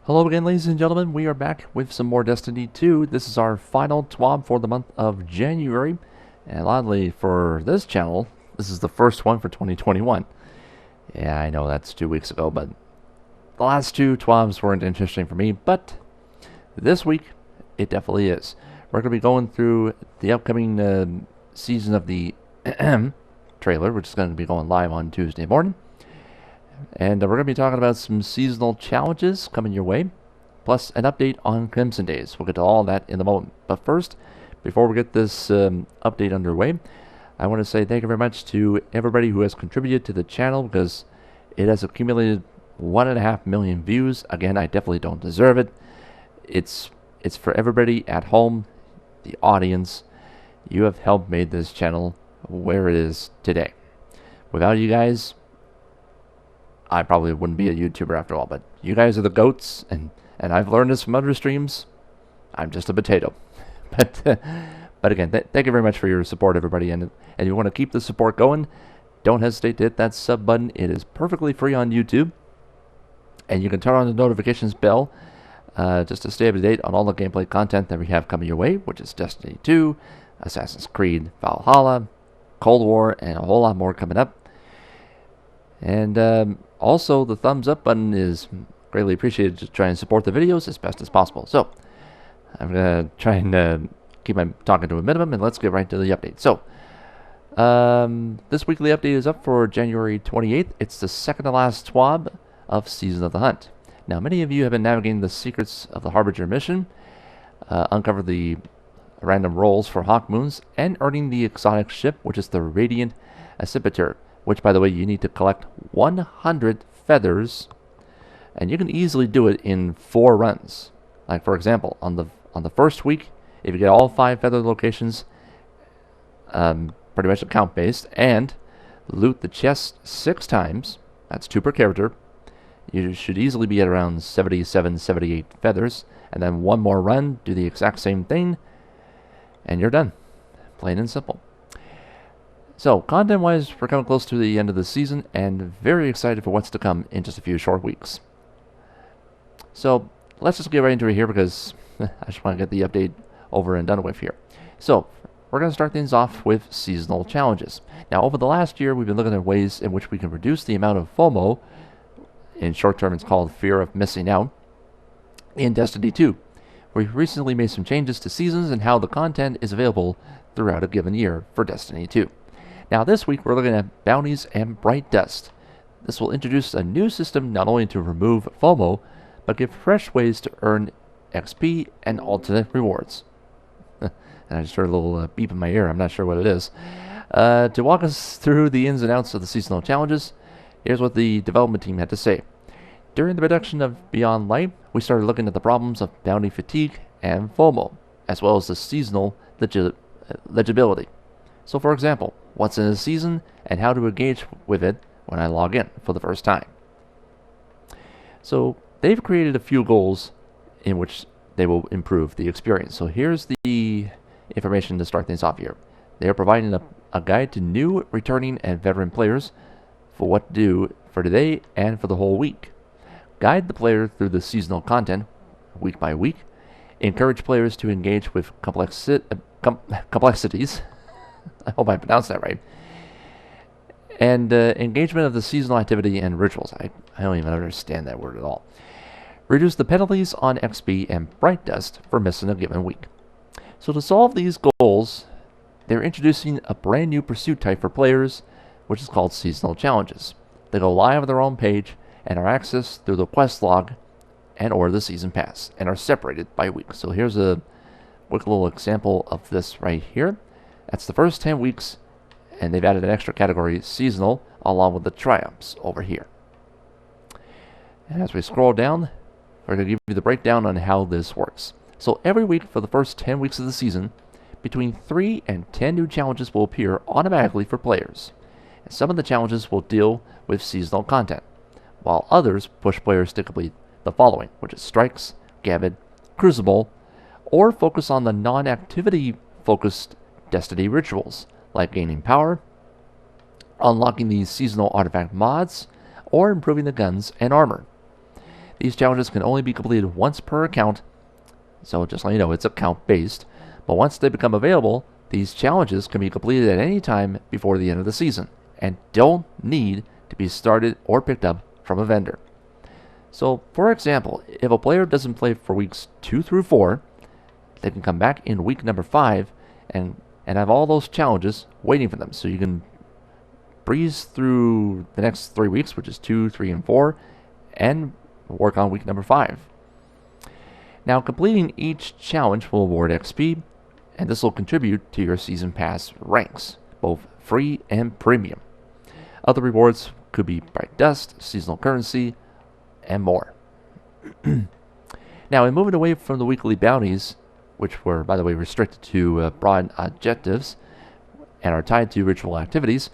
Hello again, ladies and gentlemen. We are back with some more Destiny 2. This is our final TWAB for the month of January. And oddly, for this channel, this is the first one for 2021. Yeah, I know that's 2 weeks ago, but the last two TWABs weren't interesting for me. But this week, it definitely is. We're going to be going through the upcoming season of the trailer, which is going to be going live on Tuesday morning. And we're going to be talking about some seasonal challenges coming your way, plus an update on Crimson Days. We'll get to all that in a moment. But first, before we get this update underway, I want to say thank you very much to everybody who has contributed to the channel, because it has accumulated 1.5 million views. Again, I definitely don't deserve it. It's for everybody at home, the audience. You have helped made this channel where it is today. Without you guys, I probably wouldn't be a YouTuber after all, but you guys are the goats, and I've learned this from other streams. I'm just a potato. But again, thank you very much for your support, everybody, and you want to keep the support going, don't hesitate to hit that sub button. It is perfectly free on YouTube, and you can turn on the notifications bell just to stay up to date on all the gameplay content that we have coming your way, which is Destiny 2, Assassin's Creed Valhalla, Cold War, and a whole lot more coming up. And also, the thumbs up button is greatly appreciated to try and support the videos as best as possible. So, I'm going to try and keep my talking to a minimum, and let's get right to the update. So, this weekly update is up for January 28th. It's the second to last TWAB of Season of the Hunt. Now, many of you have been navigating the secrets of the Harbinger mission, uncover the random rolls for Hawk Moons, and earning the exotic ship, which is the Radiant Accipiter, which, by the way, you need to collect 100 feathers, and you can easily do it in 4 runs. Like, for example, on the first week, if you get all 5 feather locations, pretty much account based, and loot the chest 6 times, that's 2 per character, you should easily be at around 77, 78 feathers, and then 1 more run, do the exact same thing, and you're done. Plain and simple. So, content-wise, we're coming close to the end of the season, and very excited for what's to come in just a few short weeks. So, let's just get right into it here, because I just want to get the update over and done with here. So, we're going to start things off with seasonal challenges. Now, over the last year, we've been looking at ways in which we can reduce the amount of FOMO, in short term it's called fear of missing out, in Destiny 2. We've recently made some changes to seasons and how the content is available throughout a given year for Destiny 2. Now, this week we're looking at bounties and bright dust. This will introduce a new system not only to remove FOMO, but give fresh ways to earn XP and alternate rewards. And I just heard a little beep in my ear. I'm not sure what it is. To walk us through the ins and outs of the seasonal challenges, here's what the development team had to say. During the production of Beyond Light, we started looking at the problems of bounty fatigue and FOMO, as well as the seasonal legibility. So, for example, what's in a season and how to engage with it when I log in for the first time. So, they've created a few goals in which they will improve the experience. So, here's the information to start things off here. They are providing a guide to new, returning, and veteran players for what to do for today and for the whole week. Guide the player through the seasonal content week by week. Encourage players to engage with complexities. I hope I pronounced that right. And engagement of the seasonal activity and rituals. I don't even understand that word at all. Reduce the penalties on XP and bright dust for missing a given week. So to solve these goals, they're introducing a brand new pursuit type for players, which is called Seasonal Challenges. They go live on their own page and are accessed through the quest log and or the season pass, and are separated by week. So here's a quick little example of this right here. That's the first 10 weeks, and they've added an extra category, seasonal, along with the triumphs over here. And as we scroll down, we're going to give you the breakdown on how this works. So every week for the first 10 weeks of the season, between 3 and 10 new challenges will appear automatically for players. And some of the challenges will deal with seasonal content, while others push players to complete the following, which is Strikes, Gambit, Crucible, or focus on the non-activity focused Destiny rituals, like gaining power, unlocking these seasonal artifact mods, or improving the guns and armor. These challenges can only be completed once per account, so just let you know, it's account based. But once they become available, these challenges can be completed at any time before the end of the season, and don't need to be started or picked up from a vendor. So, for example, if a player doesn't play for weeks 2 through 4, they can come back in week number 5 and have all those challenges waiting for them. So you can breeze through the next 3 weeks, which is 2, 3, and 4, and work on week number 5. Now, completing each challenge will award XP, and this will contribute to your Season Pass ranks, both free and premium. Other rewards could be Bright Dust, seasonal currency, and more. Now, in moving away from the weekly bounties, which were, by the way, restricted to broad objectives and are tied to ritual activities,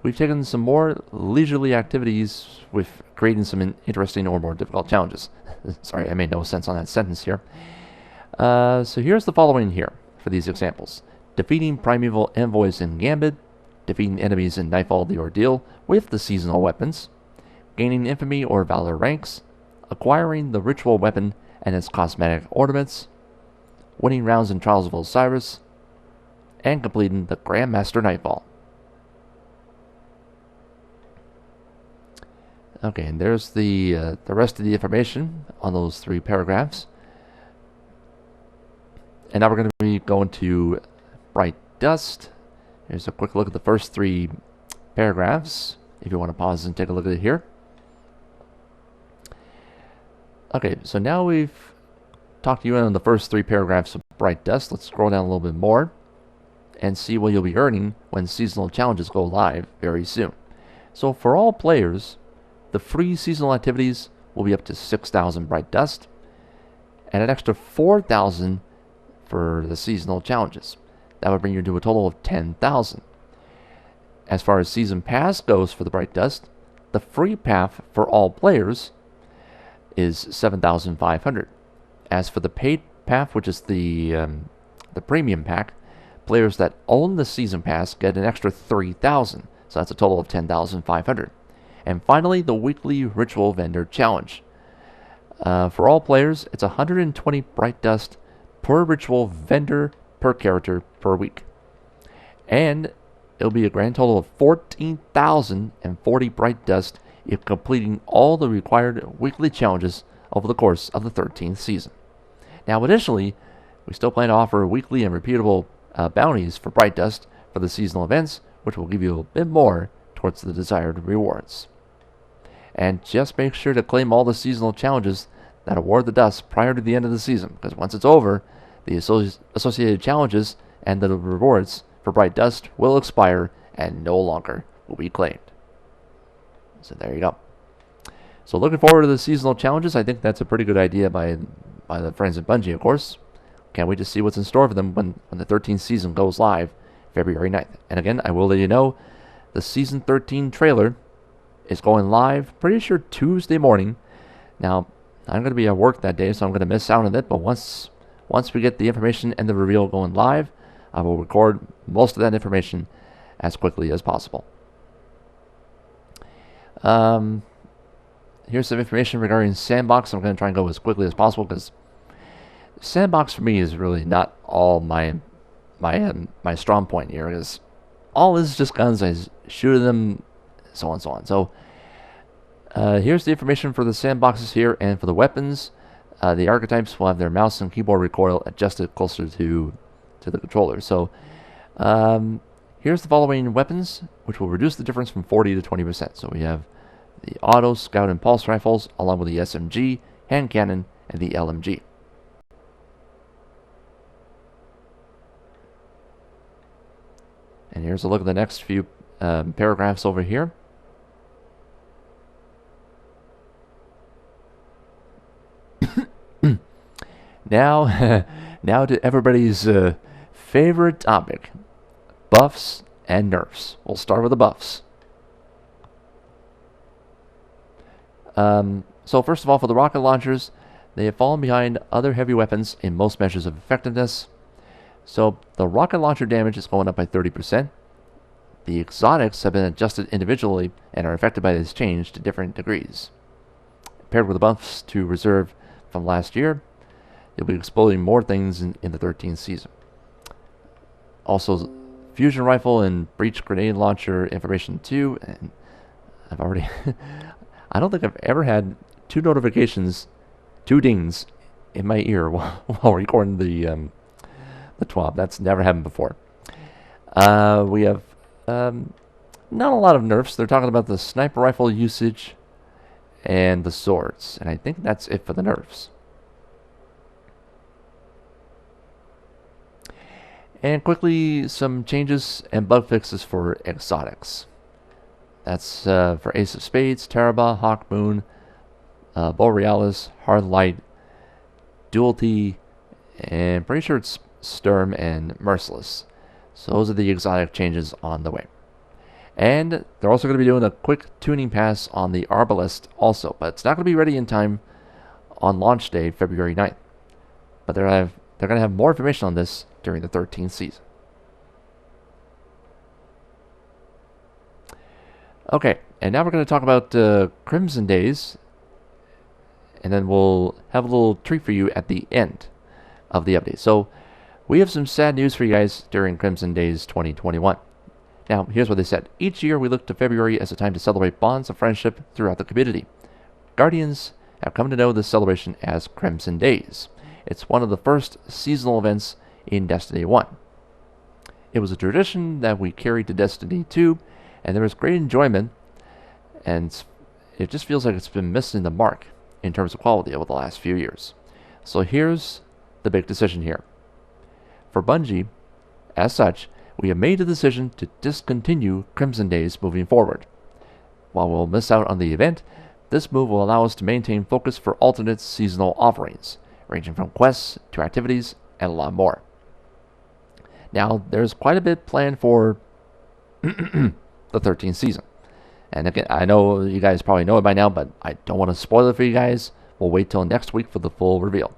we've taken some more leisurely activities with creating some interesting or more difficult challenges. Sorry, I made no sense on that sentence here. So here's the following here for these examples. Defeating primeval envoys in Gambit, defeating enemies in Nightfall the Ordeal with the seasonal weapons, gaining infamy or valor ranks, acquiring the ritual weapon and its cosmetic ornaments, winning rounds in Trials of Osiris, and completing the Grandmaster Nightfall. Okay, and there's the rest of the information on those 3 paragraphs. And now we're going to be going to Bright Dust. Here's a quick look at the first 3 paragraphs, if you want to pause and take a look at it here. Okay, so now we've talked to you on the first 3 paragraphs of Bright Dust. Let's scroll down a little bit more and see what you'll be earning when seasonal challenges go live very soon. So for all players, the free seasonal activities will be up to 6,000 Bright Dust and an extra 4,000 for the seasonal challenges. That would bring you to a total of 10,000. As far as Season Pass goes for the Bright Dust, the free path for all players is 7,500. As for the paid path, which is the premium pack, players that own the Season Pass get an extra 3,000. So that's a total of 10,500. And finally, the weekly Ritual Vendor Challenge. For all players, it's 120 Bright Dust per Ritual Vendor per character per week. And it'll be a grand total of 14,040 Bright Dust if completing all the required weekly challenges over the course of the 13th season. Now, additionally, we still plan to offer weekly and repeatable bounties for Bright Dust for the seasonal events, which will give you a bit more towards the desired rewards. And just make sure to claim all the seasonal challenges that award the dust prior to the end of the season, because once it's over, the associated challenges and the rewards for Bright Dust will expire and no longer will be claimed. So there you go. So looking forward to the seasonal challenges. I think that's a pretty good idea by the friends at Bungie, of course. Can't wait to see what's in store for them when the 13th season goes live February 9th. And again, I will let you know, the Season 13 trailer is going live, pretty sure Tuesday morning. Now, I'm going to be at work that day, so I'm going to miss out on it. But once we get the information and the reveal going live, I will record most of that information as quickly as possible. Here's some information regarding Sandbox. I'm going to try and go as quickly as possible because Sandbox for me is really not all my strong point here. Because all is just guns. I shoot them, so on and so on. So here's the information for the sandboxes here, and for the weapons, the archetypes will have their mouse and keyboard recoil adjusted closer to the controller. So here's the following weapons, which will reduce the difference from 40 to 20%. So we have the auto, scout, and pulse rifles, along with the SMG, hand cannon, and the LMG. And here's a look at the next few paragraphs over here. Now to everybody's favorite topic, buffs and nerfs. We'll start with the buffs. So first of all, for the rocket launchers, they have fallen behind other heavy weapons in most measures of effectiveness. So the rocket launcher damage is going up by 30%. The exotics have been adjusted individually and are affected by this change to different degrees. paired with the buffs to reserve from last year, you'll be exploring more things in the 13th season. Also, fusion rifle and breach grenade launcher information 2, and I've already I don't think I've ever had 2 notifications, 2 dings in my ear while recording the TWAB. That's never happened before. We have not a lot of nerfs. They're talking about the sniper rifle usage and the swords, and I think that's it for the nerfs. And quickly, some changes and bug fixes for exotics. That's for Ace of Spades, Teraba, Hawk Moon, Borealis, Hard Light, Duality, and pretty sure it's Sturm and Merciless. So those are the exotic changes on the way. And they're also going to be doing a quick tuning pass on the Arbalest also, but it's not going to be ready in time on launch day, February 9th. But they're going to have more information on this during the 13th season. Okay, and now we're going to talk about Crimson Days, and then we'll have a little treat for you at the end of the update. So we have some sad news for you guys during Crimson Days 2021. Now, here's what they said. Each year we look to February as a time to celebrate bonds of friendship throughout the community. Guardians have come to know this celebration as Crimson Days. It's one of the first seasonal events in Destiny 1. It was a tradition that we carried to Destiny 2, and there was great enjoyment, and it just feels like it's been missing the mark in terms of quality over the last few years. So here's the big decision here. For Bungie, as such, we have made the decision to discontinue Crimson Days moving forward. While we'll miss out on the event, this move will allow us to maintain focus for alternate seasonal offerings, ranging from quests to activities and a lot more. Now, there's quite a bit planned for the 13th season. And again, I know you guys probably know it by now, but I don't want to spoil it for you guys. We'll wait till next week for the full reveal.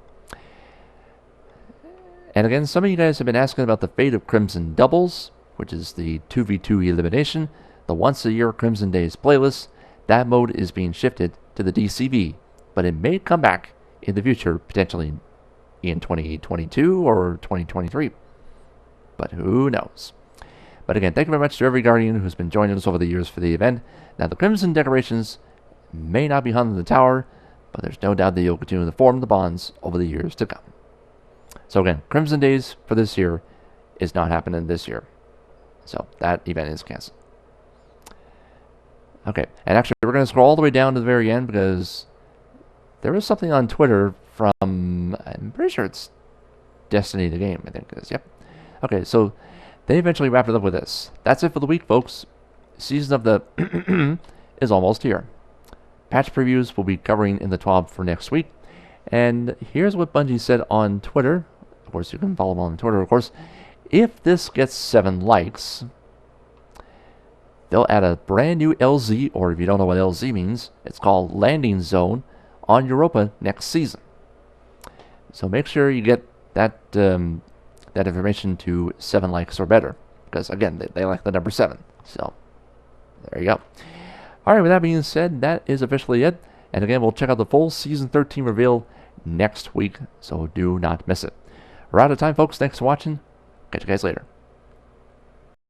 And again, some of you guys have been asking about the fate of Crimson Doubles, which is the 2v2 elimination, the once-a-year Crimson Days playlist. That mode is being shifted to the DCV, but it may come back in the future, potentially in 2022 or 2023. But who knows? But again, thank you very much to every Guardian who's been joining us over the years for the event. Now, the Crimson decorations may not be hung in the tower, but there's no doubt that you'll continue to form the bonds over the years to come. So again, Crimson Days for this year is not happening this year. So that event is canceled. Okay, and actually we're going to scroll all the way down to the very end because there was something on Twitter from, I'm pretty sure it's Destiny the Game, I think it is, yep. Okay, so they eventually wrapped it up with this. That's it for the week, folks. Season of the is almost here. Patch previews will be covering in the TWAB for next week. And here's what Bungie said on Twitter. Of course, you can follow them on Twitter, of course. If this gets 7 likes, they'll add a brand new LZ, or if you don't know what LZ means, it's called Landing Zone, on Europa next season. So make sure you get that that information to 7 likes or better, because again, they like the number 7. So there you go. All right, with that being said, that is officially it. And again, we'll check out the full Season 13 reveal next week, so do not miss it. We're out of time, folks. Thanks for watching. Catch you guys later.